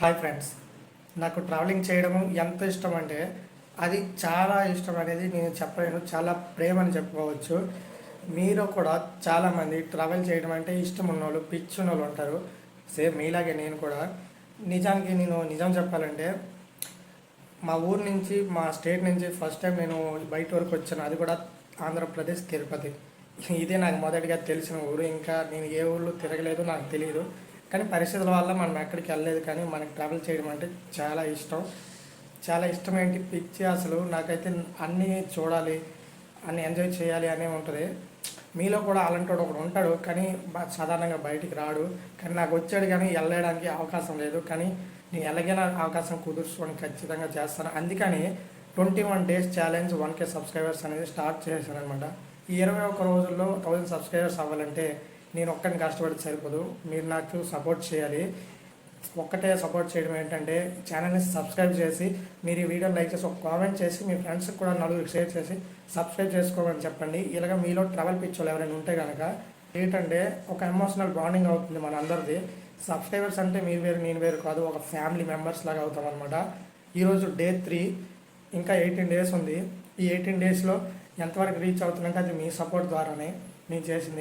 Hi friends, నాకు travelling చేయడం ఎంత ఇష్టం అంటే అది చాలా ఇష్టం అనేది నేను చెప్పలేను. చాలా ప్రేమ అని చెప్పుకోవచ్చు. మీరు కూడా చాలామంది ట్రావెల్ చేయడం అంటే ఇష్టం ఉన్నోళ్ళు, పిచ్చి ఉన్నోళ్ళు ఉంటారు. సేమ్ మీలాగే నేను కూడా. నిజానికి నేను నిజం చెప్పాలంటే మా ఊరు నుంచి, మా స్టేట్ నుంచి ఫస్ట్ టైం నేను బయట వరకు వచ్చాను. అది కూడా ఆంధ్రప్రదేశ్, తిరుపతి. ఇదే నాకు మొదటిగా తెలిసిన ఊరు. ఇంకా నేను ఏ ఊళ్ళో తిరగలేదు, నాకు తెలియదు. కానీ పరిస్థితుల వల్ల మనం ఎక్కడికి వెళ్ళలేదు. కానీ మనకి ట్రావెల్ చేయడం అంటే చాలా ఇష్టం. చాలా ఇష్టం ఏంటి, పిచ్చి అసలు. నాకైతే అన్నీ చూడాలి, అన్నీ ఎంజాయ్ చేయాలి అనే ఉంటుంది. మీలో కూడా అలాంటి వాడు ఒకడు ఉంటాడు, కానీ సాధారణంగా బయటికి రాడు. కానీ నాకు వచ్చాడు, కానీ వెళ్ళడానికి అవకాశం లేదు. కానీ నేను ఎలాగైనా అవకాశం కుదుర్చుకొని ఖచ్చితంగా చేస్తాను. అందుకని 21 డేస్ ఛాలెంజ్ 1K సబ్స్క్రైబర్స్ అనేది స్టార్ట్ చేశాను అనమాట. ఈ 21 రోజుల్లో 1000 సబ్స్క్రైబర్స్ అవ్వాలంటే నేను ఒక్కడిని కష్టపడి సరిపోదు. మీరు నాకు సపోర్ట్ చేయాలి. ఒక్కటే సపోర్ట్ చేయడం ఏంటంటే ఛానల్ని సబ్స్క్రైబ్ చేసి, మీరు ఈ వీడియో లైక్ చేసి ఒక కామెంట్ చేసి మీ ఫ్రెండ్స్కి కూడా నలుగురికి షేర్ చేసి సబ్స్క్రైబ్ చేసుకోమని చెప్పండి. ఇలాగ మీలో ట్రావెల్ పిచ్చోళ్ళు ఎవరైనా ఉంటే కనుక ఏంటంటే ఒక ఎమోషనల్ బాండింగ్ అవుతుంది మన అందరిది. సబ్స్క్రైబర్స్ అంటే మీరు వేరు నేను వేరు కాదు, ఒక ఫ్యామిలీ మెంబర్స్ లాగా అవుతాం అనమాట. ఈరోజు డే 3, ఇంకా 18 డేస్ ఉంది. ఈ 18 డేస్లో ఎంతవరకు రీచ్ అవుతుందంటే అది మీ సపోర్ట్ ద్వారానే నేను చేసింది.